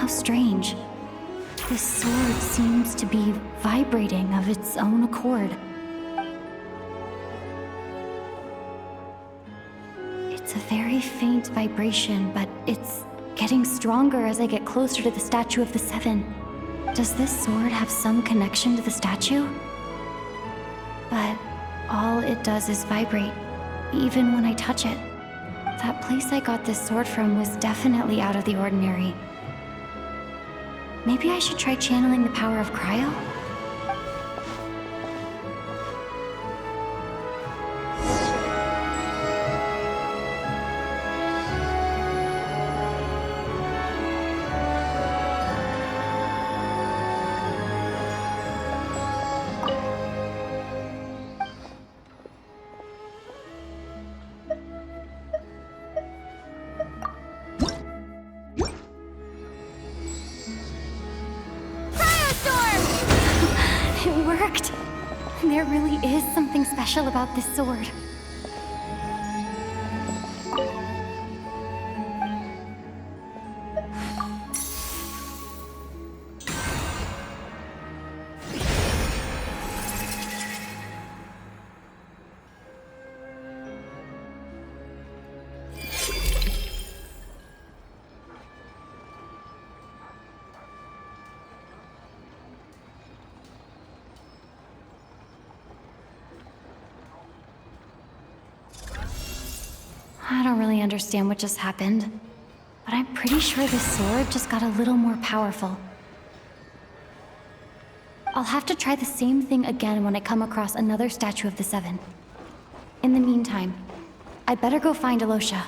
How strange. This sword seems to be vibrating of its own accord. It's a very faint vibration, but it's getting stronger as I get closer to the statue of the Seven. Does this sword have some connection to the statue? But all it does is vibrate, even when I touch it. That place I got this sword from was definitely out of the ordinary. Maybe I should try channeling the power of cryo? It worked! There really is something special about this sword. I don't really understand what just happened, but I'm pretty sure this sword just got a little more powerful. I'll have to try the same thing again when I come across another statue of the Seven. In the meantime, I'd better go find Alosha.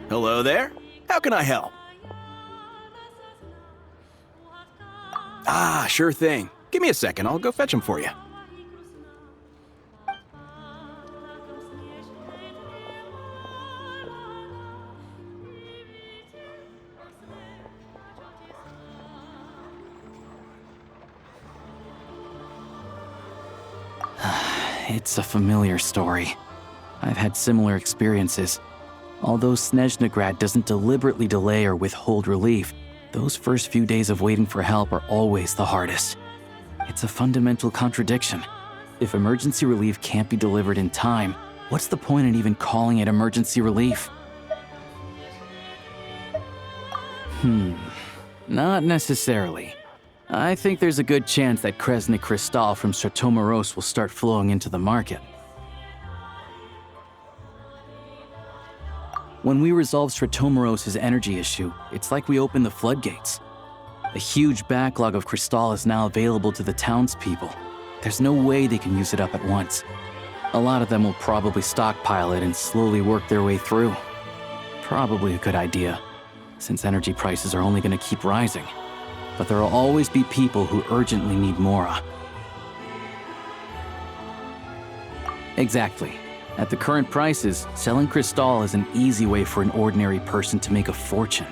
Hello there. How can I help? Ah, sure thing. Give me a second. I'll go fetch him for you. It's a familiar story. I've had similar experiences. Although Snezhnegrad doesn't deliberately delay or withhold relief, those first few days of waiting for help are always the hardest. It's a fundamental contradiction. If emergency relief can't be delivered in time, what's the point in even calling it emergency relief? Not necessarily. I think there's a good chance that Kresny Crystal from Stratomoros will start flowing into the market. When we resolve Stratomoros' energy issue, it's like we open the floodgates. A huge backlog of Crystal is now available to the townspeople. There's no way they can use it up at once. A lot of them will probably stockpile it and slowly work their way through. Probably a good idea, since energy prices are only going to keep rising. But there will always be people who urgently need Mora. Exactly. At the current prices, selling Crystal is an easy way for an ordinary person to make a fortune.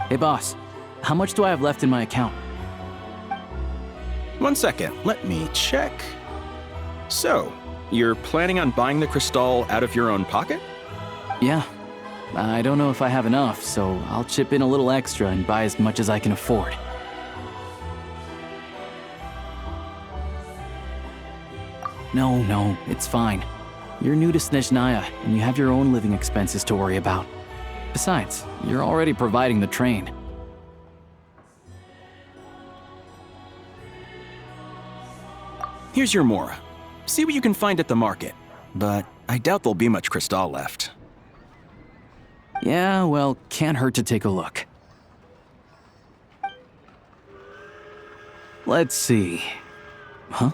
Hey boss, how much do I have left in my account? 1 second. Let me check. So, you're planning on buying the Crystal out of your own pocket? Yeah. I don't know if I have enough, so I'll chip in a little extra and buy as much as I can afford. No, it's fine. You're new to Snezhnaya, and you have your own living expenses to worry about. Besides, you're already providing the train. Here's your Mora. See what you can find at the market. But I doubt there'll be much crystal left. Yeah, well, can't hurt to take a look. Let's see. Huh?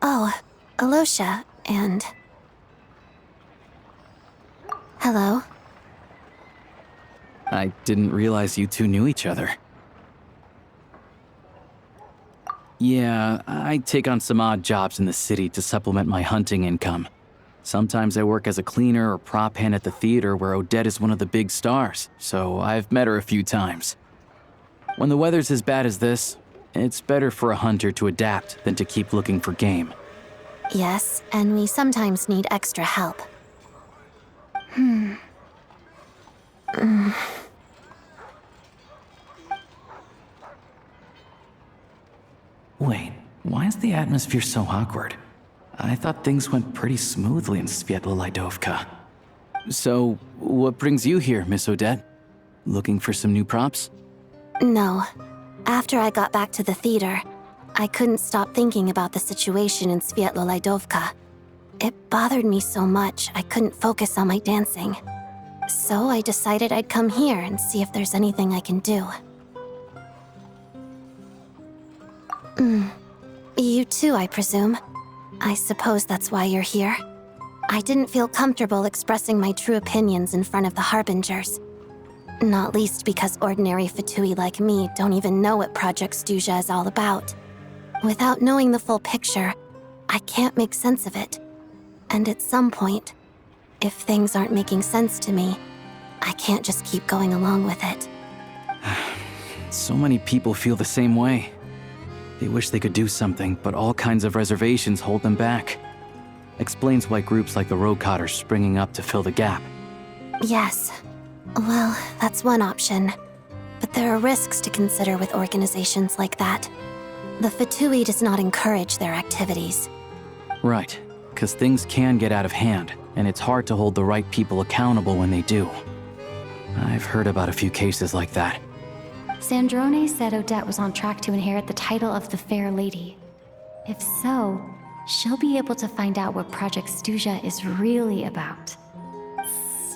Oh, Alosha, and... Hello. I didn't realize you two knew each other. Yeah, I take on some odd jobs in the city to supplement my hunting income. Sometimes I work as a cleaner or prop hand at the theater where Odette is one of the big stars, so I've met her a few times. When the weather's as bad as this, it's better for a hunter to adapt than to keep looking for game. Yes, and we sometimes need extra help. Wait, why is the atmosphere so awkward? I thought things went pretty smoothly in Sviatlo-Lidovka. So, what brings you here, Miss Odette? Looking for some new props? No. After I got back to the theater, I couldn't stop thinking about the situation in Sviatlo-Lidovka. It bothered me so much, I couldn't focus on my dancing. So I decided I'd come here and see if there's anything I can do. You too, I presume. I suppose that's why you're here. I didn't feel comfortable expressing my true opinions in front of the Harbingers. Not least because ordinary Fatui like me don't even know what Project Stuja is all about. Without knowing the full picture, I can't make sense of it. And at some point, if things aren't making sense to me, I can't just keep going along with it. So many people feel the same way. They wish they could do something, but all kinds of reservations hold them back. Explains why groups like the Rokot are springing up to fill the gap. Yes. Well, that's one option. But there are risks to consider with organizations like that. The Fatui does not encourage their activities. Right, because things can get out of hand, and it's hard to hold the right people accountable when they do. I've heard about a few cases like that. Sandrone said Odette was on track to inherit the title of the Fair Lady. If so, she'll be able to find out what Project Stuja is really about.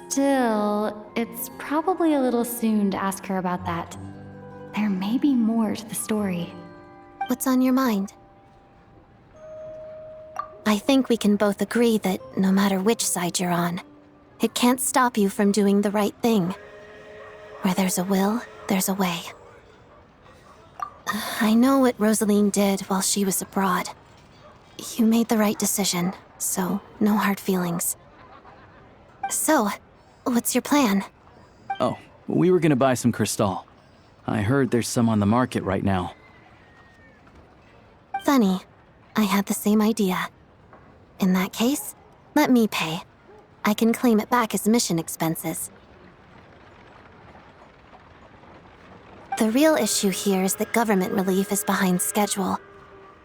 Still, it's probably a little soon to ask her about that. There may be more to the story. What's on your mind? I think we can both agree that no matter which side you're on, it can't stop you from doing the right thing. Where there's a will, there's a way. I know what Rosaline did while she was abroad. You made the right decision, so no hard feelings. So, what's your plan? Oh, we were gonna buy some crystal. I heard there's some on the market right now. Funny. I had the same idea. In that case, let me pay. I can claim it back as mission expenses. The real issue here is that government relief is behind schedule.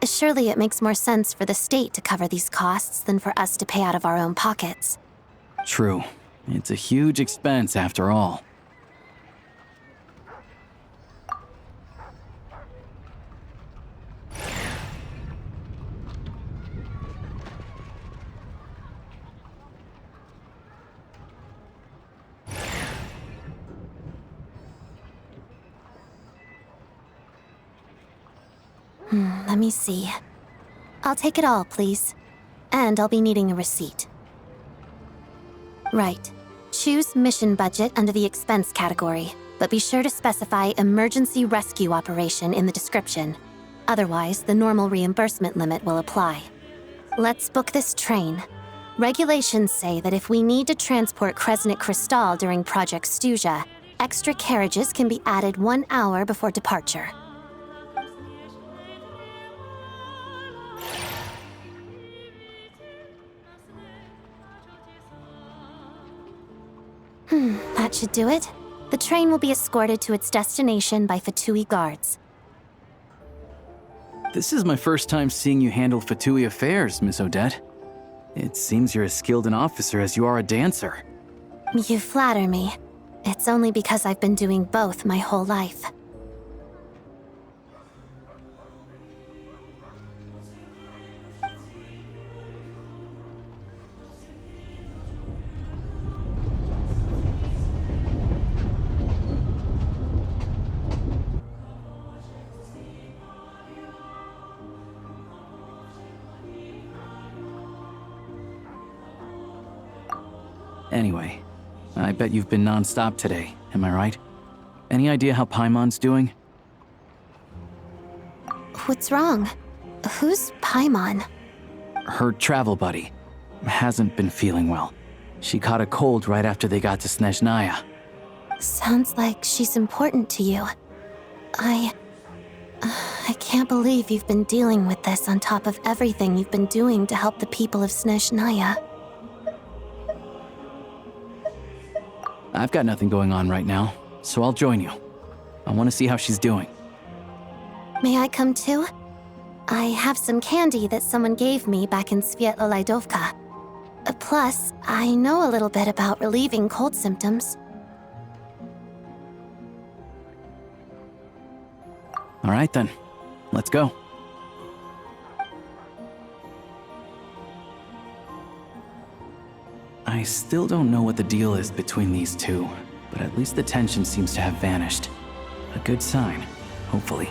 Surely it makes more sense for the state to cover these costs than for us to pay out of our own pockets. True. It's a huge expense after all. Let me see. I'll take it all, please. And I'll be needing a receipt. Right. Choose mission budget under the expense category, but be sure to specify emergency rescue operation in the description. Otherwise, the normal reimbursement limit will apply. Let's book this train. Regulations say that if we need to transport Kresnik Crystal during Project Stuja, extra carriages can be added 1 hour before departure. That should do it. The train will be escorted to its destination by Fatui guards. This is my first time seeing you handle Fatui affairs, Miss Odette. It seems you're as skilled an officer as you are a dancer. You flatter me. It's only because I've been doing both my whole life. Anyway, I bet you've been non-stop today, am I right? Any idea how Paimon's doing? What's wrong? Who's Paimon? Her travel buddy hasn't been feeling well. She caught a cold right after they got to Snezhnaya. Sounds like she's important to you. I can't believe you've been dealing with this on top of everything you've been doing to help the people of Snezhnaya. I've got nothing going on right now, so I'll join you. I want to see how she's doing. May I come too? I have some candy that someone gave me back in Svietlo-Lidovka. Plus, I know a little bit about relieving cold symptoms. All right then, let's go. I still don't know what the deal is between these two, but at least the tension seems to have vanished. A good sign, hopefully.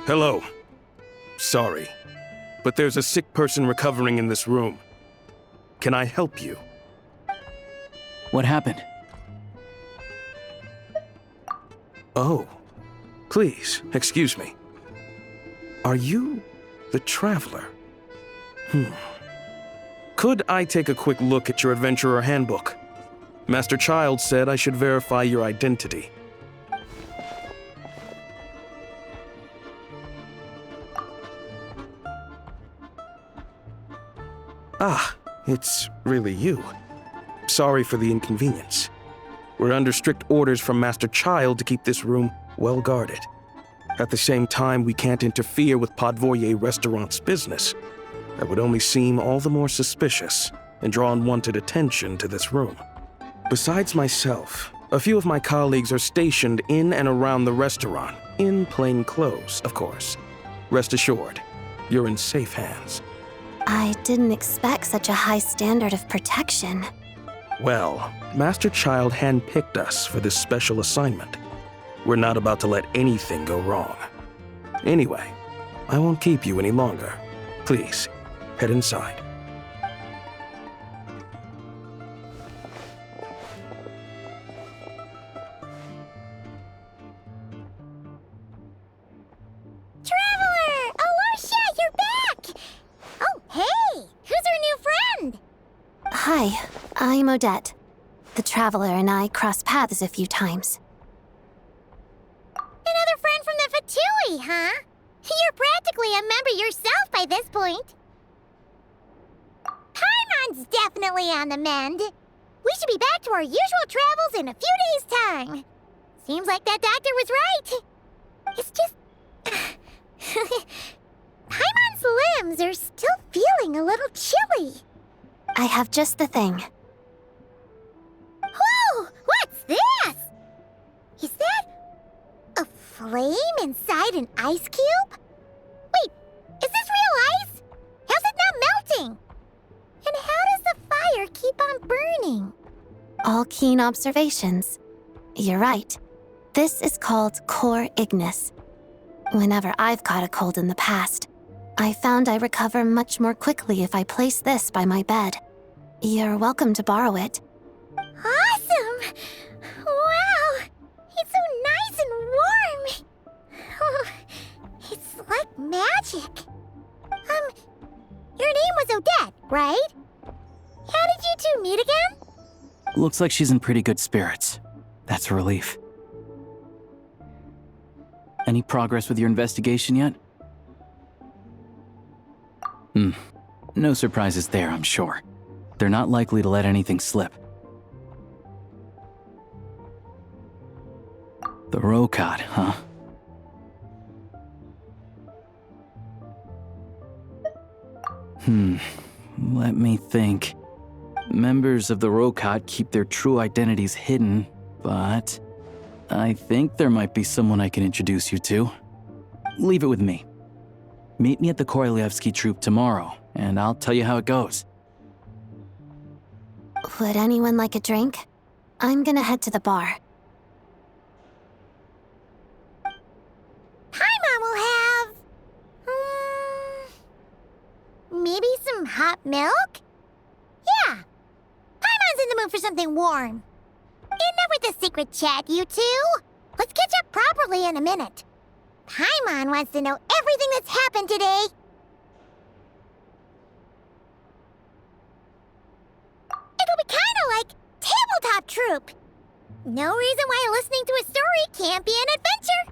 Hello. Sorry, but there's a sick person recovering in this room. Can I help you? What happened? Oh, please, excuse me. Are you the Traveler? Could I take a quick look at your Adventurer Handbook? Master Child said I should verify your identity. Ah, it's really you. Sorry for the inconvenience. We're under strict orders from Master Child to keep this room well guarded. At the same time, we can't interfere with Podvoye Restaurant's business. That would only seem all the more suspicious and draw unwanted attention to this room. Besides myself, a few of my colleagues are stationed in and around the restaurant, in plain clothes, of course. Rest assured, you're in safe hands. I didn't expect such a high standard of protection. Well, Master Child handpicked us for this special assignment. We're not about to let anything go wrong. Anyway, I won't keep you any longer. Please, head inside. Traveler! Alarcia, you're back! Oh, hey! Who's our new friend? Hi, I'm Odette. The Traveler and I crossed paths a few times. Another friend from the Fatui, huh? You're practically a member yourself by this point. Paimon's definitely on the mend. We should be back to our usual travels in a few days' time. Seems like that doctor was right. It's just... Paimon's limbs are still feeling a little chilly. Exactly! I have just the thing. Whoa! What's this? Is that a flame inside an ice cube? Wait, is this real ice? How's it not melting? And how does the fire keep on burning? All keen observations. You're right. This is called core ignis. Whenever I've caught a cold in the past, I found I recover much more quickly if I place this by my bed. You're welcome to borrow it. Awesome! Wow! It's so nice and warm! Oh, it's like magic. Your name was Odette, right? How did you two meet again? Looks like she's in pretty good spirits. That's a relief. Any progress with your investigation yet? No surprises there, I'm sure. They're not likely to let anything slip. The Rokad, huh? Let me think. Members of the Rokad keep their true identities hidden, but I think there might be someone I can introduce you to. Leave it with me. Meet me at the Korolyevsky troop tomorrow, and I'll tell you how it goes. Would anyone like a drink? I'm gonna head to the bar. Paimon will have... maybe some hot milk? Yeah. Paimon's in the mood for something warm. Enough with the secret chat, you two. Let's catch up properly in a minute. Paimon wants to know everything that's happened today. It'll be kinda like tabletop troop. No reason why listening to a story can't be an adventure.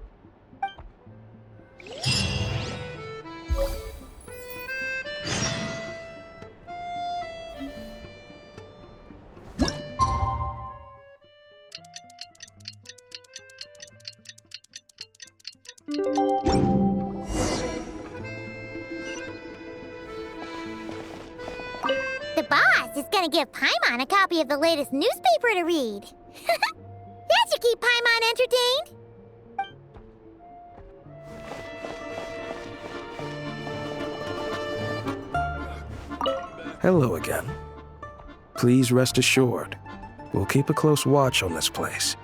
The boss is gonna give Paimon a copy of the latest newspaper to read. That should keep Paimon entertained. Hello again. Please rest assured, we'll keep a close watch on this place.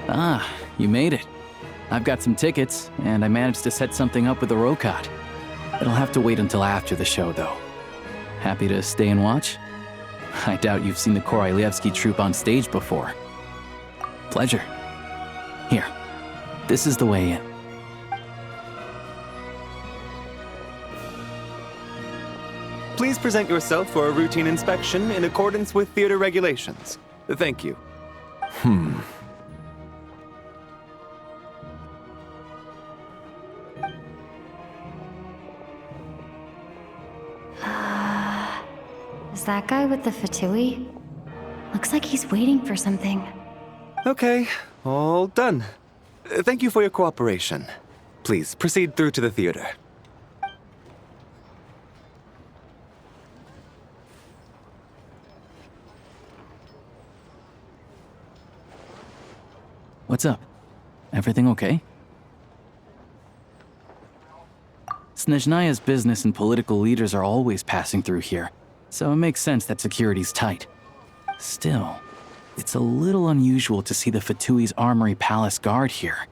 Ah, you made it. I've got some tickets, and I managed to set something up with the Rokot. It'll have to wait until after the show, though. Happy to stay and watch? I doubt you've seen the Korolyevsky troupe on stage before. Pleasure. Here, this is the way in. Please present yourself for a routine inspection in accordance with theater regulations. Thank you. Is that guy with the fatui? Looks like he's waiting for something. Okay, all done. Thank you for your cooperation. Please proceed through to the theater. What's up? Everything okay? Snezhnaya's business and political leaders are always passing through here, so it makes sense that security's tight. Still, it's a little unusual to see the Fatui's Armory Palace guard here.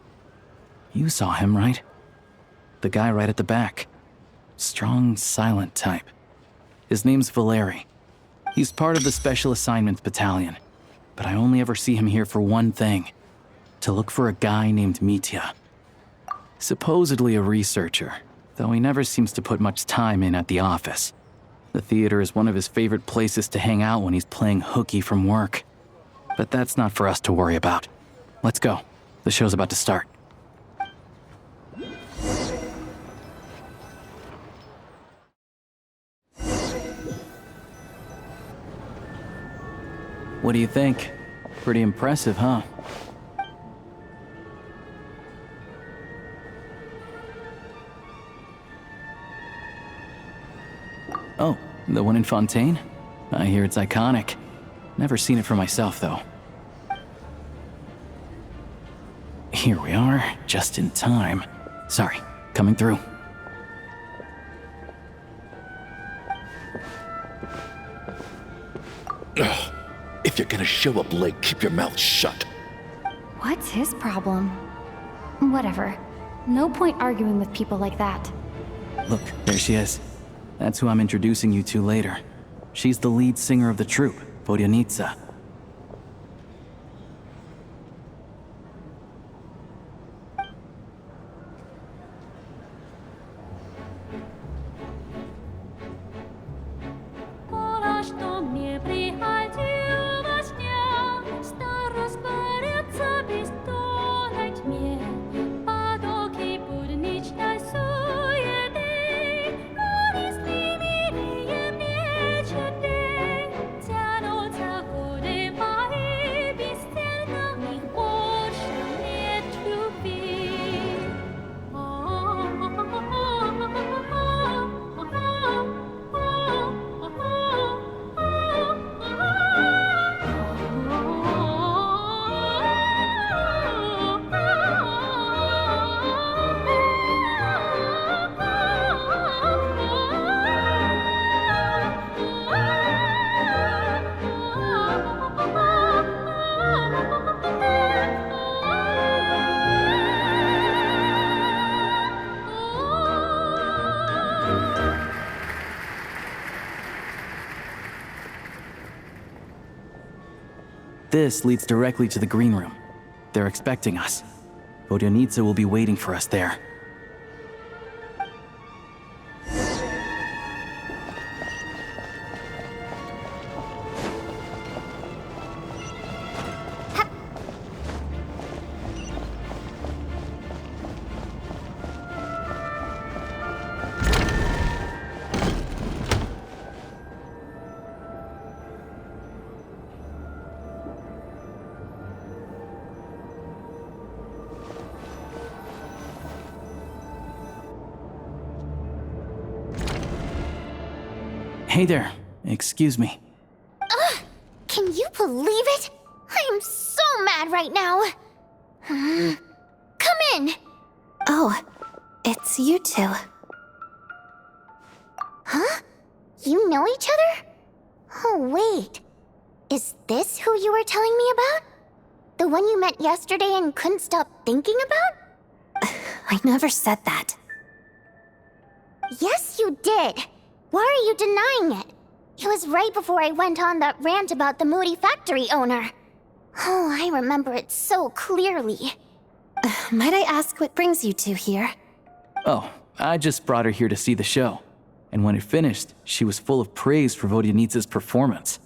You saw him, right? The guy right at the back. Strong, silent type. His name's Valeri. He's part of the Special Assignments Battalion, but I only ever see him here for one thing: to look for a guy named Mitya. Supposedly a researcher, though he never seems to put much time in at the office. The theater is one of his favorite places to hang out when he's playing hooky from work. But that's not for us to worry about. Let's go. The show's about to start. What do you think? Pretty impressive, huh? Oh, the one in Fontaine? I hear it's iconic. Never seen it for myself, though. Here we are, just in time. Sorry, coming through. Ugh. If you're gonna show up late, keep your mouth shut. What's his problem? Whatever. No point arguing with people like that. Look, there she is. That's who I'm introducing you to later. She's the lead singer of the troupe, Vodyanitsa. This leads directly to the green room. They're expecting us. Vodyanitsa will be waiting for us there. Hey there, excuse me. Can you believe it? I am so mad right now. Come in. Oh, it's you two. Huh? You know each other? Oh, wait. Is this who you were telling me about? The one you met yesterday and couldn't stop thinking about? I never said that. Yes, you did. Why are you denying it? It was right before I went on that rant about the moody factory owner. Oh, I remember it so clearly. Might I ask what brings you two here? Oh, I just brought her here to see the show. And when it finished, she was full of praise for Vodyanitsa's performance.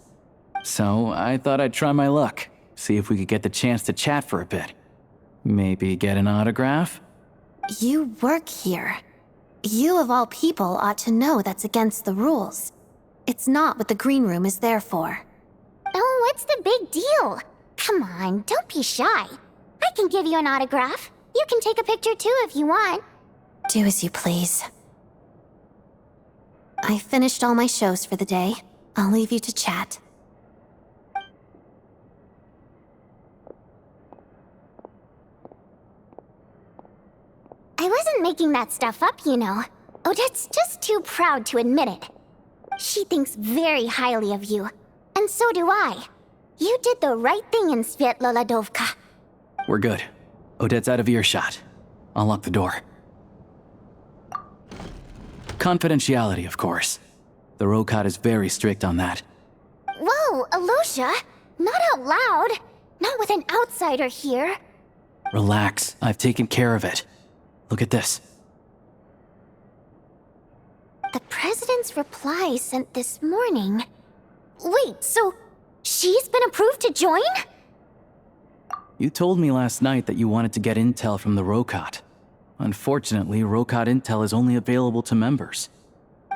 So I thought I'd try my luck, see if we could get the chance to chat for a bit. Maybe get an autograph? You work here. You of all people ought to know that's against the rules. It's not what the green room is there for. Oh, what's the big deal? Come on, don't be shy. I can give you an autograph. You can take a picture too if you want. Do as you please. I finished all my shows for the day. I'll leave you to chat. I wasn't making that stuff up, you know. Odette's just too proud to admit it. She thinks very highly of you, and so do I. You did the right thing in Svietloladovka. We're good. Odette's out of earshot. I'll lock the door. Confidentiality, of course. The Rokat is very strict on that. Whoa, Alosha! Not out loud! Not with an outsider here! Relax, I've taken care of it. Look at this. The President's reply sent this morning. Wait, so she's been approved to join? You told me last night that you wanted to get intel from the Rokat. Unfortunately, Rokat intel is only available to members.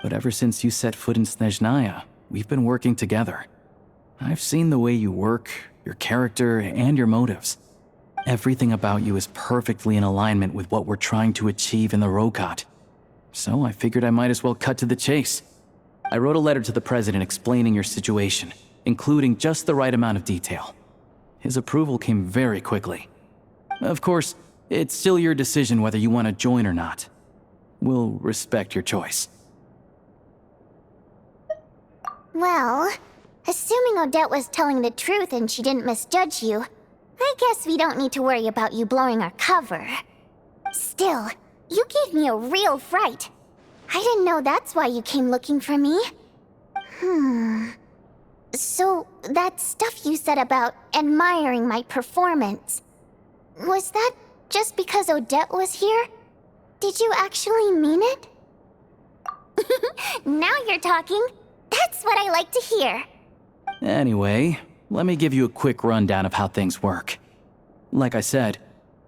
But ever since you set foot in Snezhnaya, we've been working together. I've seen the way you work, your character, and your motives. Everything about you is perfectly in alignment with what we're trying to achieve in the Rokat. So I figured I might as well cut to the chase. I wrote a letter to the President explaining your situation, including just the right amount of detail. His approval came very quickly. Of course, it's still your decision whether you want to join or not. We'll respect your choice. Well, assuming Odette was telling the truth and she didn't misjudge you, I guess we don't need to worry about you blowing our cover. Still, you gave me a real fright. I didn't know that's why you came looking for me. So, that stuff you said about admiring my performance, was that just because Odette was here? Did you actually mean it? Now you're talking. That's what I like to hear. Anyway, let me give you a quick rundown of how things work. Like I said,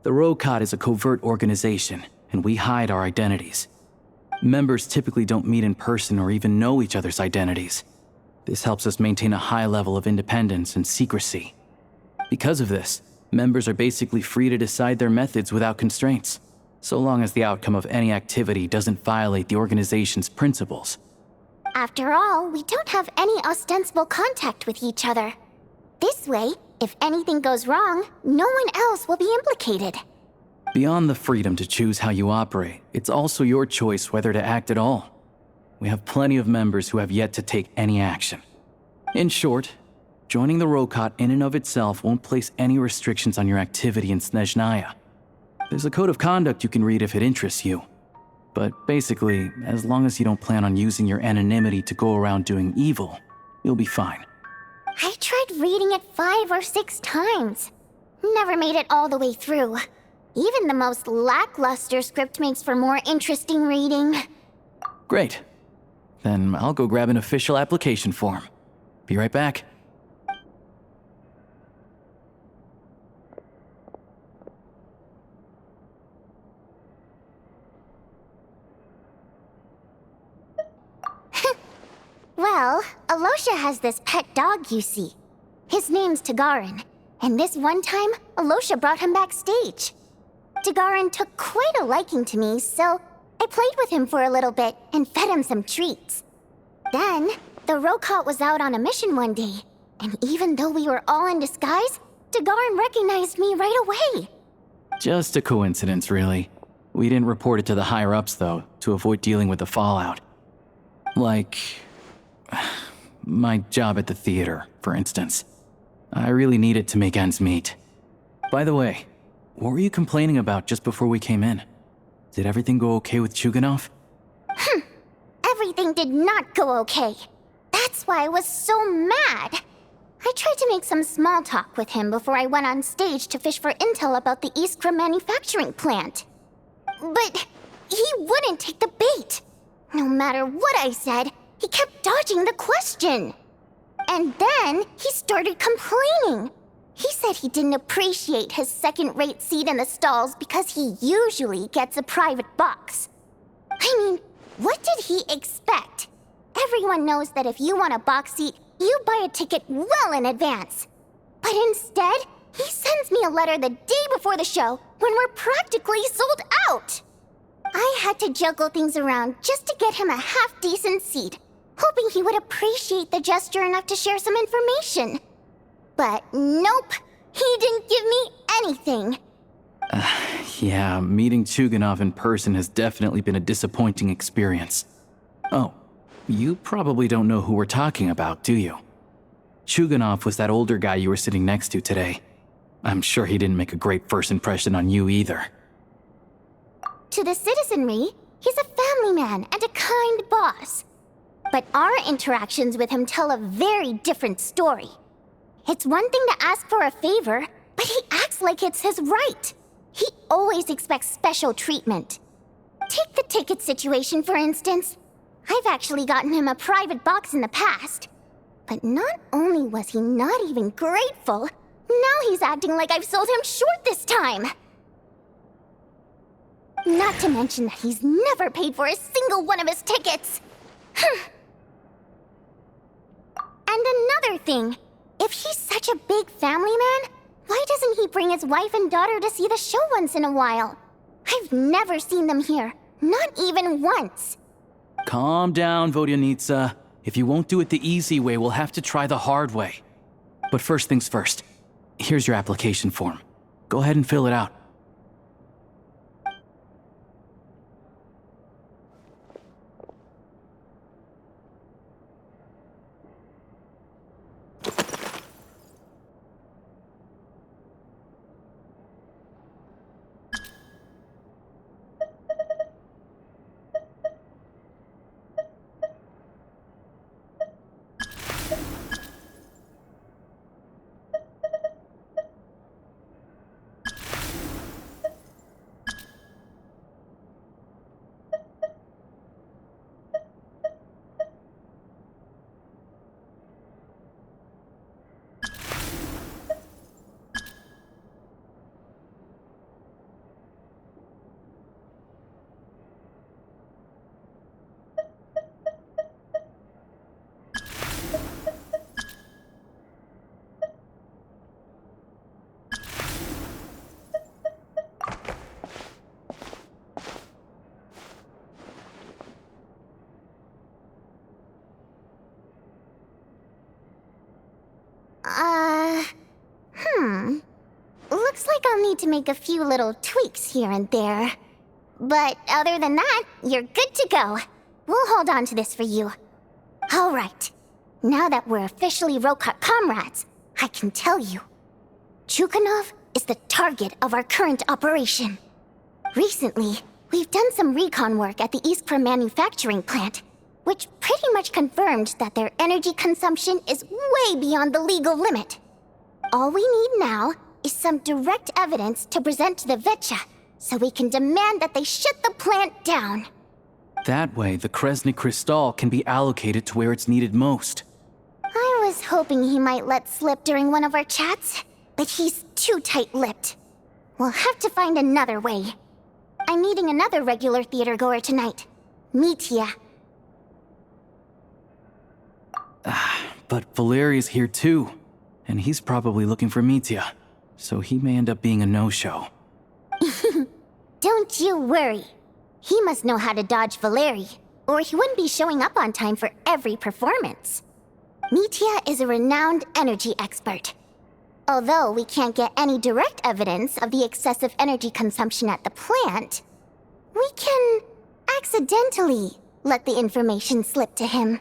the Rokat is a covert organization, and we hide our identities. Members typically don't meet in person or even know each other's identities. This helps us maintain a high level of independence and secrecy. Because of this, members are basically free to decide their methods without constraints, so long as the outcome of any activity doesn't violate the organization's principles. After all, we don't have any ostensible contact with each other. This way, if anything goes wrong, no one else will be implicated. Beyond the freedom to choose how you operate, it's also your choice whether to act at all. We have plenty of members who have yet to take any action. In short, joining the Rokat in and of itself won't place any restrictions on your activity in Snezhnaya. There's a code of conduct you can read if it interests you. But basically, as long as you don't plan on using your anonymity to go around doing evil, you'll be fine. I tried reading it 5 or 6 times. Never made it all the way through. Even the most lackluster script makes for more interesting reading. Great. Then I'll go grab an official application form. Be right back. Well, Alosha has this pet dog, you see. His name's Tagarin, and this one time, Alosha brought him backstage. Tagarin took quite a liking to me, so I played with him for a little bit and fed him some treats. Then, the Rokat was out on a mission one day, and even though we were all in disguise, Tagarin recognized me right away. Just a coincidence, really. We didn't report it to the higher-ups, though, to avoid dealing with the fallout. Like my job at the theater, for instance. I really needed to make ends meet. By the way, what were you complaining about just before we came in? Did everything go okay with Chuganov? Everything did not go okay. That's why I was so mad. I tried to make some small talk with him before I went on stage to fish for intel about the Iskra manufacturing plant. But he wouldn't take the bait. No matter what I said, he kept dodging the question. And then he started complaining. He said he didn't appreciate his second-rate seat in the stalls because he usually gets a private box. I mean, what did he expect? Everyone knows that if you want a box seat, you buy a ticket well in advance. But instead, he sends me a letter the day before the show when we're practically sold out. I had to juggle things around just to get him a half-decent seat, hoping he would appreciate the gesture enough to share some information. But nope, he didn't give me anything. Yeah, meeting Chuganov in person has definitely been a disappointing experience. Oh, you probably don't know who we're talking about, do you? Chuganov was that older guy you were sitting next to today. I'm sure he didn't make a great first impression on you either. To the citizenry, he's a family man and a kind boss. But our interactions with him tell a very different story. It's one thing to ask for a favor, but he acts like it's his right. He always expects special treatment. Take the ticket situation, for instance. I've actually gotten him a private box in the past. But not only was he not even grateful, now he's acting like I've sold him short this time. Not to mention that he's never paid for a single one of his tickets. And another thing, if he's such a big family man, why doesn't he bring his wife and daughter to see the show once in a while? I've never seen them here, not even once. Calm down, Vodyanitsa. If you won't do it the easy way, we'll have to try the hard way. But first things first, here's your application form. Go ahead and fill it out. Looks like I'll need to make a few little tweaks here and there. But other than that, you're good to go. We'll hold on to this for you. All right. Now that we're officially Rokart comrades, I can tell you. Chuganov is the target of our current operation. Recently, we've done some recon work at the Iskra manufacturing plant, which pretty much confirmed that their energy consumption is way beyond the legal limit. All we need now is some direct evidence to present to the Vetcha, so we can demand that they shut the plant down. That way, the Kresny Crystal can be allocated to where it's needed most. I was hoping he might let slip during one of our chats, but he's too tight-lipped. We'll have to find another way. I'm meeting another regular theater-goer tonight, Mitya. But Valeri's here too, and he's probably looking for Mitya, so he may end up being a no-show. Don't you worry. He must know how to dodge Valeri, or he wouldn't be showing up on time for every performance. Mitya is a renowned energy expert. Although we can't get any direct evidence of the excessive energy consumption at the plant, we can accidentally let the information slip to him.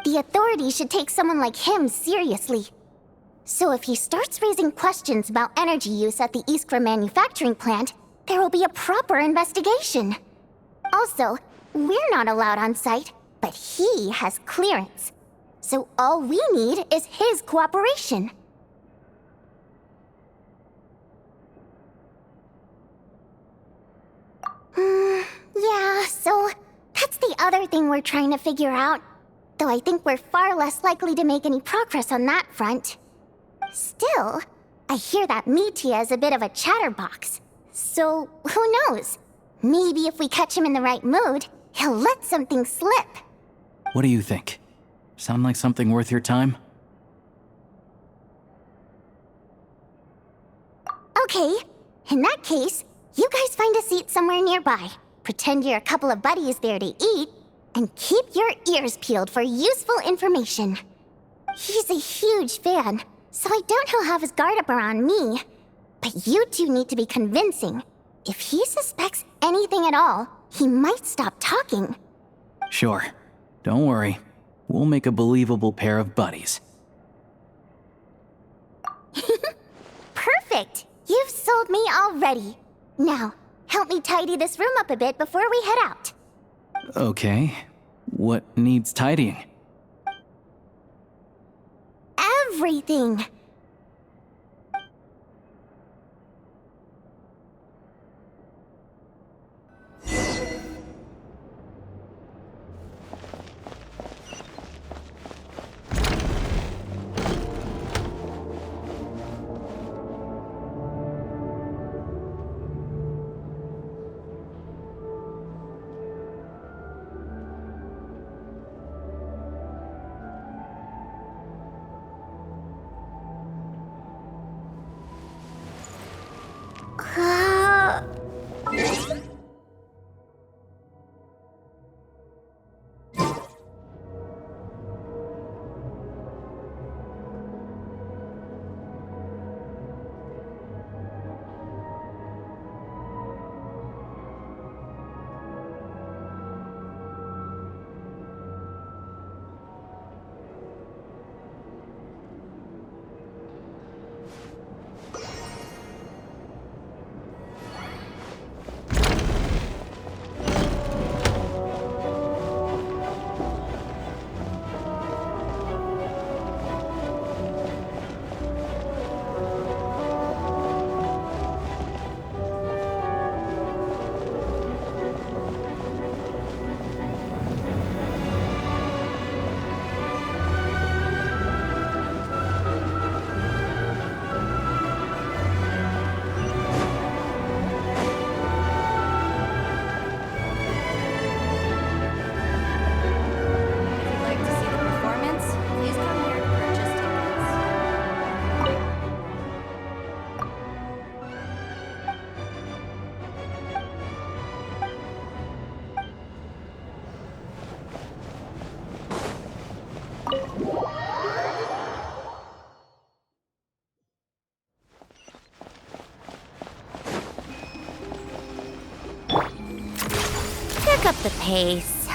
The authorities should take someone like him seriously. So if he starts raising questions about energy use at the Iskra manufacturing plant, there will be a proper investigation. Also, we're not allowed on site, but he has clearance. So all we need is his cooperation. Yeah, so that's the other thing we're trying to figure out. Though I think we're far less likely to make any progress on that front. Still, I hear that Mitya is a bit of a chatterbox. So, who knows? Maybe if we catch him in the right mood, he'll let something slip. What do you think? Sound like something worth your time? Okay, in that case, you guys find a seat somewhere nearby. Pretend you're a couple of buddies there to eat, and keep your ears peeled for useful information. He's a huge fan, so I doubt he'll have his guard up around me. But you two need to be convincing. If he suspects anything at all, he might stop talking. Sure. Don't worry. We'll make a believable pair of buddies. Perfect! You've sold me already. Now, help me tidy this room up a bit before we head out. Okay. What needs tidying? Everything! Pick up the pace.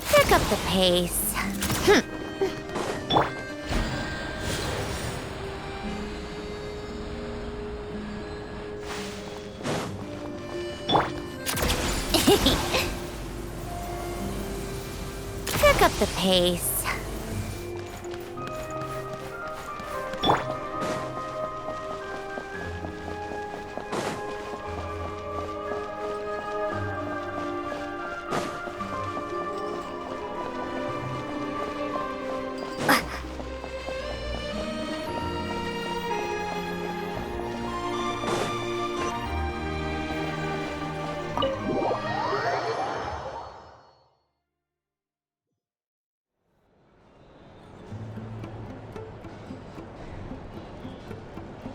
Pick up the pace. Pick up the pace.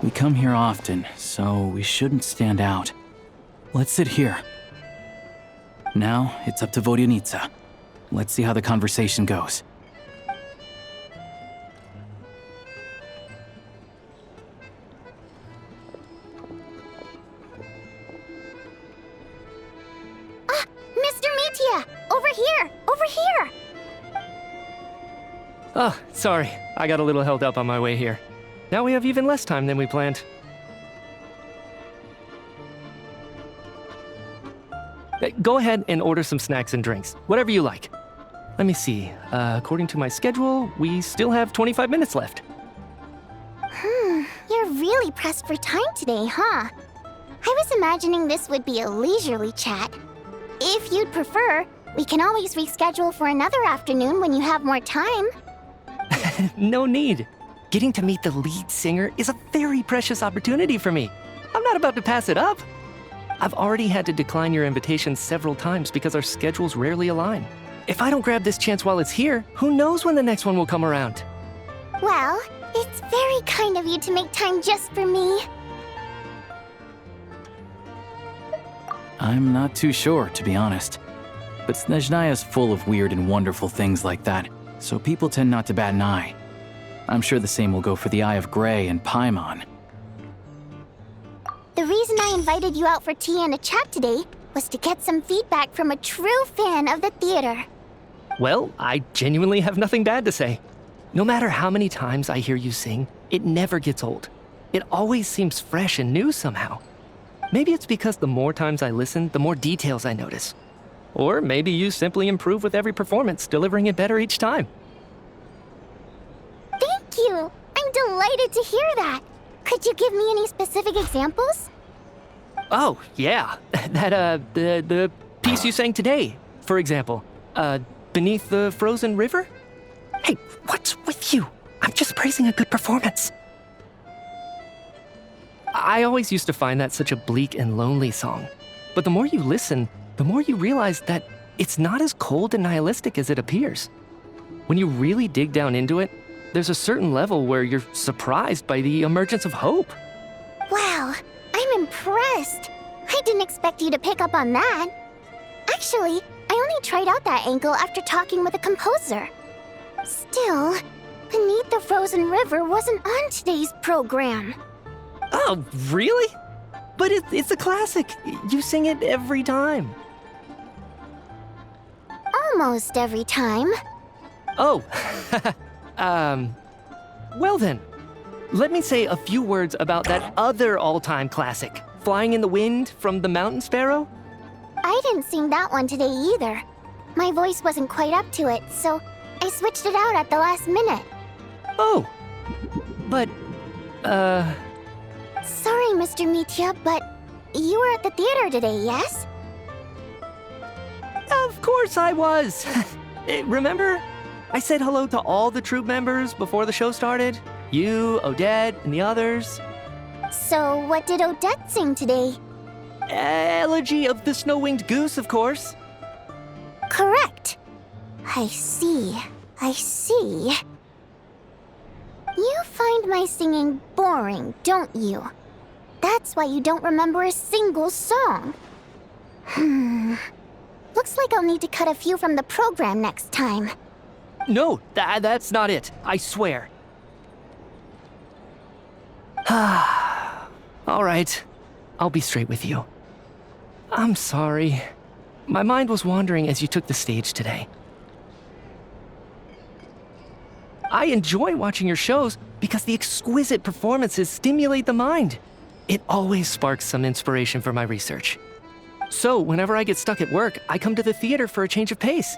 We come here often, so we shouldn't stand out. Let's sit here. Now, it's up to Vodyanitsa. Let's see how the conversation goes. Mr. Mitya! Over here! Over here! Oh, sorry. I got a little held up on my way here. Now we have even less time than we planned. Go ahead and order some snacks and drinks, whatever you like. Let me see. According to my schedule, we still have 25 minutes left. You're really pressed for time today, huh? I was imagining this would be a leisurely chat. If you'd prefer, we can always reschedule for another afternoon when you have more time. No need. Getting to meet the lead singer is a very precious opportunity for me. I'm not about to pass it up. I've already had to decline your invitation several times because our schedules rarely align. If I don't grab this chance while it's here, who knows when the next one will come around? Well, it's very kind of you to make time just for me. I'm not too sure, to be honest. But Snezhnaya's full of weird and wonderful things like that, so people tend not to bat an eye. I'm sure the same will go for the Eye of Grey and Paimon. The reason I invited you out for tea and a chat today was to get some feedback from a true fan of the theater. Well, I genuinely have nothing bad to say. No matter how many times I hear you sing, it never gets old. It always seems fresh and new somehow. Maybe it's because the more times I listen, the more details I notice. Or maybe you simply improve with every performance, delivering it better each time. Thank you! I'm delighted to hear that! Could you give me any specific examples? Oh, yeah. The piece you sang today, for example. Beneath the Frozen River? Hey, what's with you? I'm just praising a good performance. I always used to find that such a bleak and lonely song. But the more you listen, the more you realize that it's not as cold and nihilistic as it appears. When you really dig down into it, there's a certain level where you're surprised by the emergence of hope. Wow, I'm impressed. I didn't expect you to pick up on that. Actually, I only tried out that angle after talking with a composer. Still, Beneath the Frozen River wasn't on today's program. Oh, really? But it's a classic. You sing it every time. Almost every time. Oh, well then. Let me say a few words about that other all-time classic, Flying in the Wind from the Mountain Sparrow. I didn't sing that one today either. My voice wasn't quite up to it, so I switched it out at the last minute. Oh, but, Sorry, Mr. Mitya, but you were at the theater today, yes? Of course I was. Remember? I said hello to all the troupe members before the show started. You, Odette, and the others. So what did Odette sing today? Elegy of the Snow-Winged Goose, of course. Correct. I see. I see. You find my singing boring, don't you? That's why you don't remember a single song. Looks like I'll need to cut a few from the program next time. No, that's not it. I swear. All right. I'll be straight with you. I'm sorry. My mind was wandering as you took the stage today. I enjoy watching your shows because the exquisite performances stimulate the mind. It always sparks some inspiration for my research. So, whenever I get stuck at work, I come to the theater for a change of pace.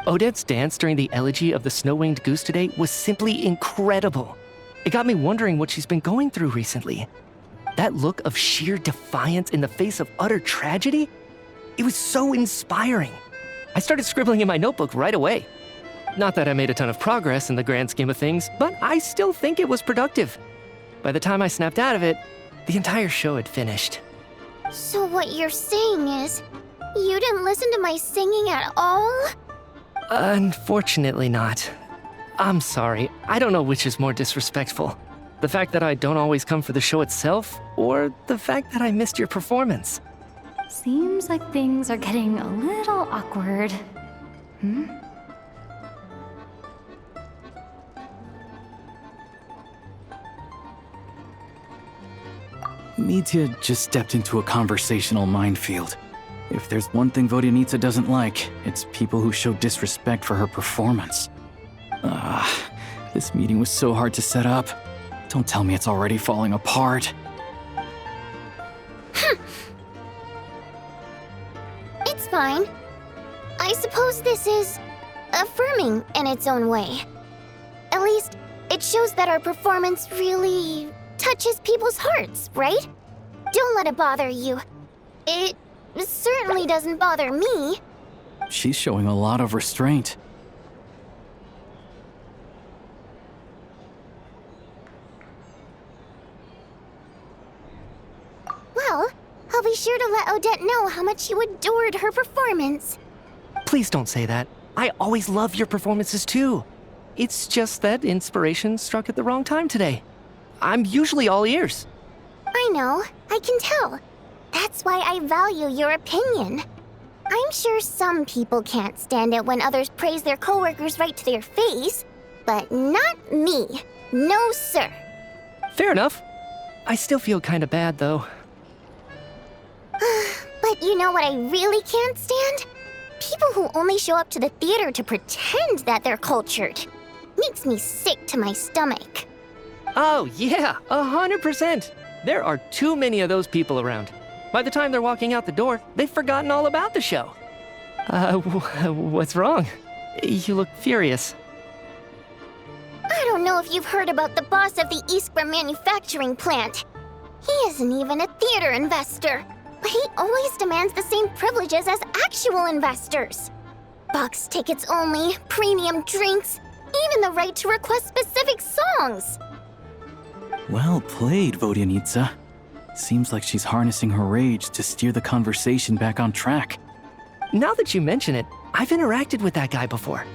Odette's dance during the Elegy of the Snow-Winged Goose today was simply incredible. It got me wondering what she's been going through recently. That look of sheer defiance in the face of utter tragedy? It was so inspiring. I started scribbling in my notebook right away. Not that I made a ton of progress in the grand scheme of things, but I still think it was productive. By the time I snapped out of it, the entire show had finished. So what you're saying is, you didn't listen to my singing at all? Unfortunately not. I'm sorry, I don't know which is more disrespectful. The fact that I don't always come for the show itself, or the fact that I missed your performance. Seems like things are getting a little awkward. Mitya just stepped into a conversational minefield. If there's one thing Vodyanitsa doesn't like, it's people who show disrespect for her performance. This meeting was so hard to set up. Don't tell me it's already falling apart. It's fine. I suppose this is affirming in its own way. At least, it shows that our performance really touches people's hearts, right? Don't let it bother you. It certainly doesn't bother me. She's showing a lot of restraint. Well, I'll be sure to let Odette know how much you adored her performance. Please don't say that. I always love your performances too. It's just that inspiration struck at the wrong time today. I'm usually all ears. I know, I can tell. That's why I value your opinion. I'm sure some people can't stand it when others praise their coworkers right to their face, but not me. No, sir. Fair enough. I still feel kinda bad though. But you know what I really can't stand? People who only show up to the theater to pretend that they're cultured. Makes me sick to my stomach. Oh yeah, 100%. There are too many of those people around. By the time they're walking out the door, they've forgotten all about the show. What's wrong? You look furious. I don't know if you've heard about the boss of the Iskra manufacturing plant. He isn't even a theater investor, but he always demands the same privileges as actual investors. Box tickets only, premium drinks, even the right to request specific songs. Well played, Vodyanitsa. Seems like she's harnessing her rage to steer the conversation back on track. Now that you mention it, I've interacted with that guy before.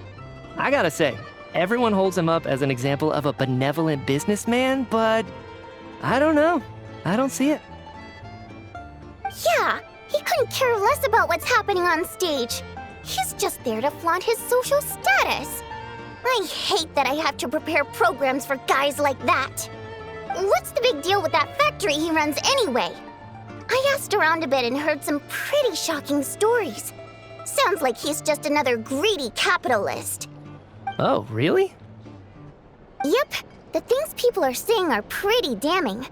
I gotta say, everyone holds him up as an example of a benevolent businessman, but I don't know. I don't see it. Yeah, he couldn't care less about what's happening on stage. He's just there to flaunt his social status. I hate that I have to prepare programs for guys like that. What's the big deal with that factory he runs anyway? I asked around a bit and heard some pretty shocking stories. Sounds like he's just another greedy capitalist. Oh, really? Yep, the things people are saying are pretty damning.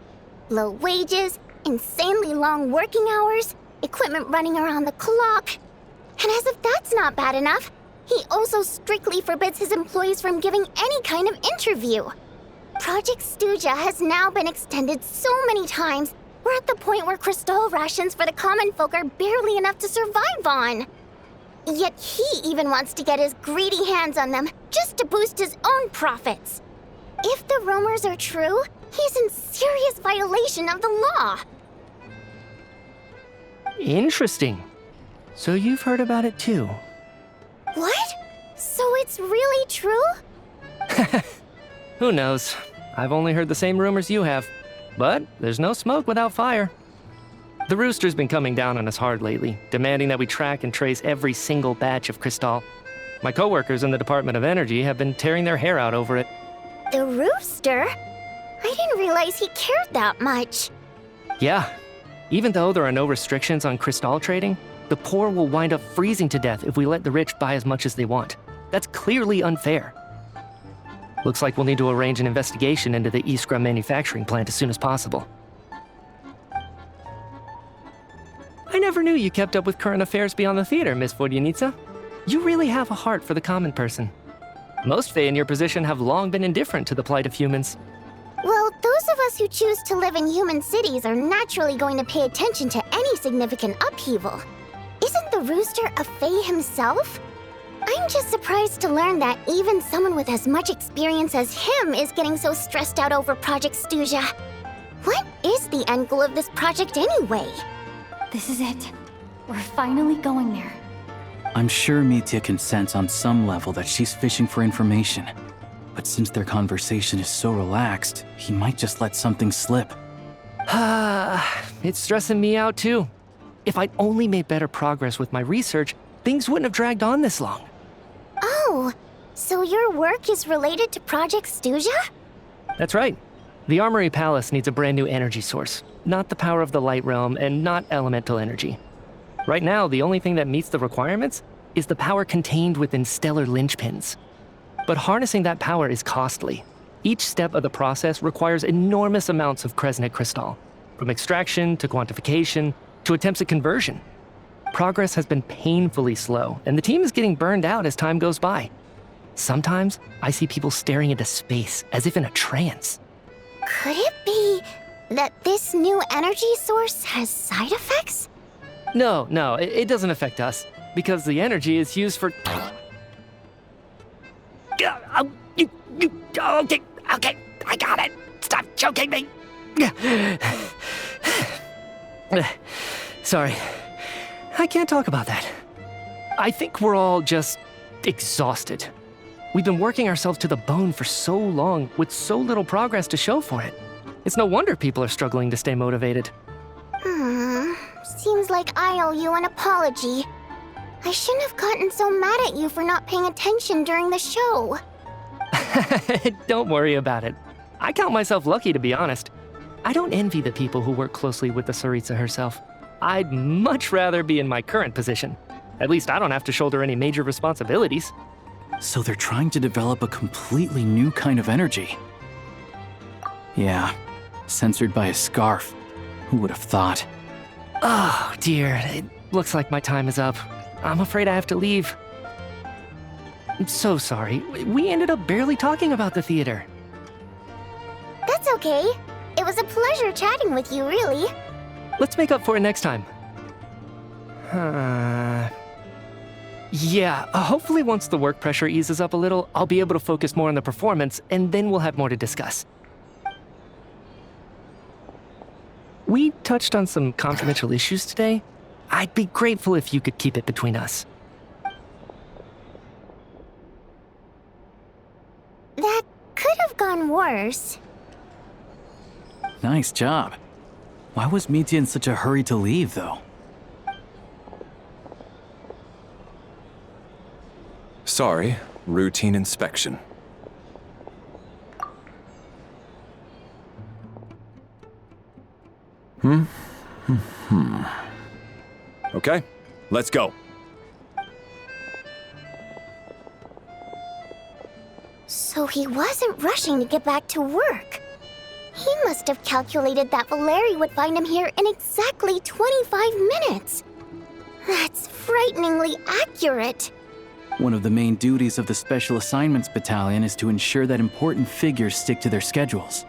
Low wages, insanely long working hours, equipment running around the clock. And as if that's not bad enough, he also strictly forbids his employees from giving any kind of interview. Project Stuja has now been extended so many times, we're at the point where crystal rations for the common folk are barely enough to survive on. Yet he even wants to get his greedy hands on them just to boost his own profits. If the rumors are true, he's in serious violation of the law. Interesting. So you've heard about it too. What? So it's really true? Who knows? I've only heard the same rumors you have. But there's no smoke without fire. The Rooster's been coming down on us hard lately, demanding that we track and trace every single batch of Crystal. My coworkers in the Department of Energy have been tearing their hair out over it. The Rooster? I didn't realize he cared that much. Yeah. Even though there are no restrictions on Crystal trading, the poor will wind up freezing to death if we let the rich buy as much as they want. That's clearly unfair. Looks like we'll need to arrange an investigation into the Iskra manufacturing plant as soon as possible. I never knew you kept up with current affairs beyond the theater, Miss Vodyanitsa. You really have a heart for the common person. Most Fae in your position have long been indifferent to the plight of humans. Well, those of us who choose to live in human cities are naturally going to pay attention to any significant upheaval. Isn't the Rooster a Fae himself? I'm just surprised to learn that even someone with as much experience as him is getting so stressed out over Project Stuja. What is the end goal of this project anyway? This is it. We're finally going there. I'm sure Mitya can sense on some level that she's fishing for information. But since their conversation is so relaxed, he might just let something slip. It's stressing me out too. If I'd only made better progress with my research, things wouldn't have dragged on this long. Oh, so your work is related to Project Stuja? That's right. The Armory Palace needs a brand new energy source. Not the power of the Light Realm and not elemental energy. Right now, the only thing that meets the requirements is the power contained within stellar linchpins. But harnessing that power is costly. Each step of the process requires enormous amounts of Kresnet crystal, from extraction to quantification to attempts at conversion. Progress has been painfully slow, and the team is getting burned out as time goes by. Sometimes I see people staring into space as if in a trance. Could it be that this new energy source has side effects? No, it doesn't affect us, because the energy is used for... Okay, I got it. Stop choking me. Sorry, I can't talk about that. I think we're all just exhausted. We've been working ourselves to the bone for so long with so little progress to show for it. It's no wonder people are struggling to stay motivated. Seems like I owe you an apology. I shouldn't have gotten so mad at you for not paying attention during the show. Don't worry about it. I count myself lucky, to be honest. I don't envy the people who work closely with the Tsaritsa herself. I'd much rather be in my current position. At least I don't have to shoulder any major responsibilities. So they're trying to develop a completely new kind of energy. Yeah, censored by a scarf. Who would have thought? Oh, dear. It looks like my time is up. I'm afraid I have to leave. I'm so sorry. We ended up barely talking about the theater. That's okay. It was a pleasure chatting with you, really. Let's make up for it next time. Yeah, hopefully once the work pressure eases up a little, I'll be able to focus more on the performance, and then we'll have more to discuss. We touched on some confidential issues today. I'd be grateful if you could keep it between us. That could have gone worse. Nice job. Why was Mitya in such a hurry to leave, though? Sorry, routine inspection. Okay, let's go. So he wasn't rushing to get back to work. He must have calculated that Valeri would find him here in exactly 25 minutes. That's frighteningly accurate. One of the main duties of the Special Assignments Battalion is to ensure that important figures stick to their schedules.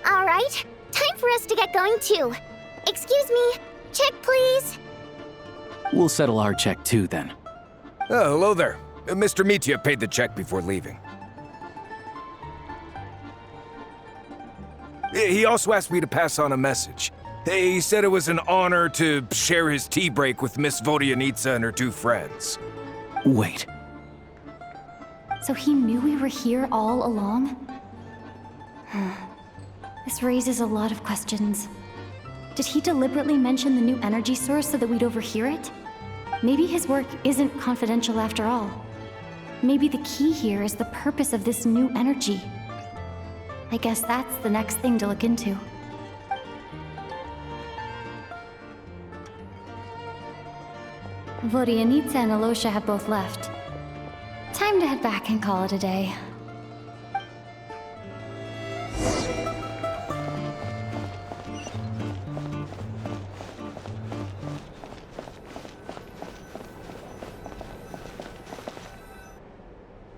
All right, time for us to get going too. Excuse me, check please. We'll settle our check too, then. Oh, hello there. Mr. Mitya paid the check before leaving. He also asked me to pass on a message. He said it was an honor to share his tea break with Miss Vodyanitsa and her two friends. Wait. So he knew we were here all along? This raises a lot of questions. Did he deliberately mention the new energy source so that we'd overhear it? Maybe his work isn't confidential after all. Maybe the key here is the purpose of this new energy. I guess that's the next thing to look into. Vodyanitsa and Alosha have both left. Time to head back and call it a day.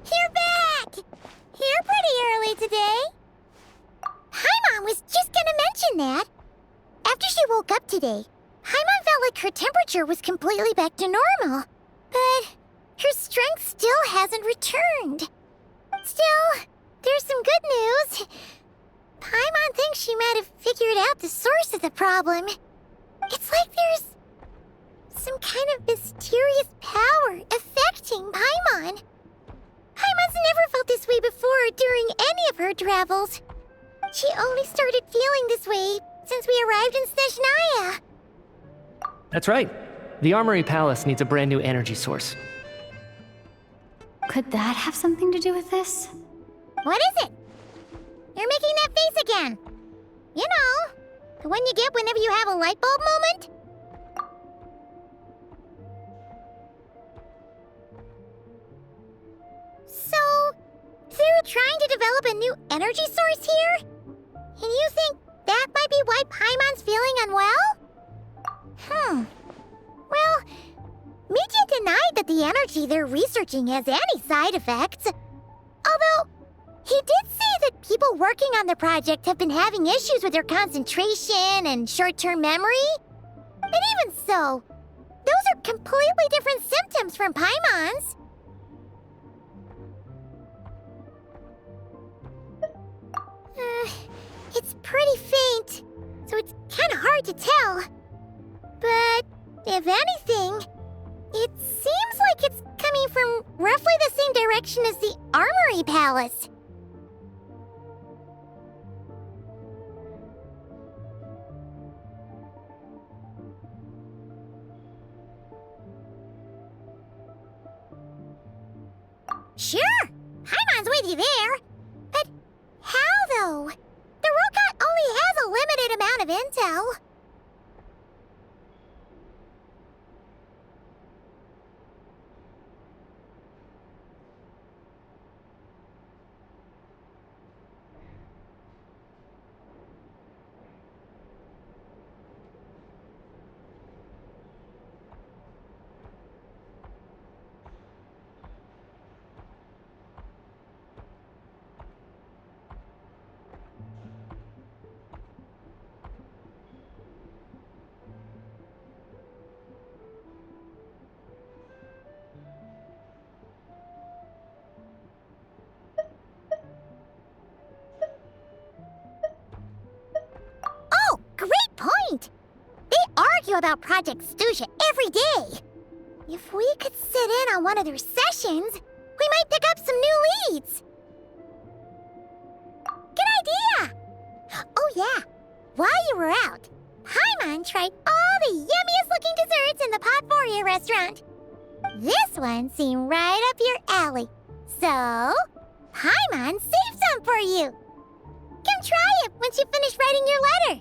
You're back! Here pretty early today. Paimon was just gonna mention that. After she woke up today, Paimon felt like her temperature was completely back to normal. But her strength still hasn't returned. Still, there's some good news. Paimon thinks she might have figured out the source of the problem. It's like there's some kind of mysterious power affecting Paimon. Paimon's never felt this way before during any of her travels. She only started feeling this way since we arrived in Snezhnaya. That's right. The Armory Palace needs a brand new energy source. Could that have something to do with this? What is it? You're making that face again. You know, the one you get whenever you have a light bulb moment? develop a new energy source here? And you think that might be why Paimon's feeling unwell? Well, Media denied that the energy they're researching has any side effects. Although, he did say that people working on the project have been having issues with their concentration and short-term memory. And even so, those are completely different symptoms from Paimon's. It's pretty faint, so it's kind of hard to tell. But if anything, it seems like it's coming from roughly the same direction as the Armory Palace. Sure, Paimon's with you there. But how, though? The Rokot only has a limited amount of intel. Great point! They argue about Project Studia every day. If we could sit in on one of their sessions, we might pick up some new leads. Good idea! Oh yeah, while you were out, Paimon tried all the yummiest looking desserts in the Potpourri restaurant. This one seemed right up your alley. So, Paimon saved some for you. Come try it once you finish writing your letter.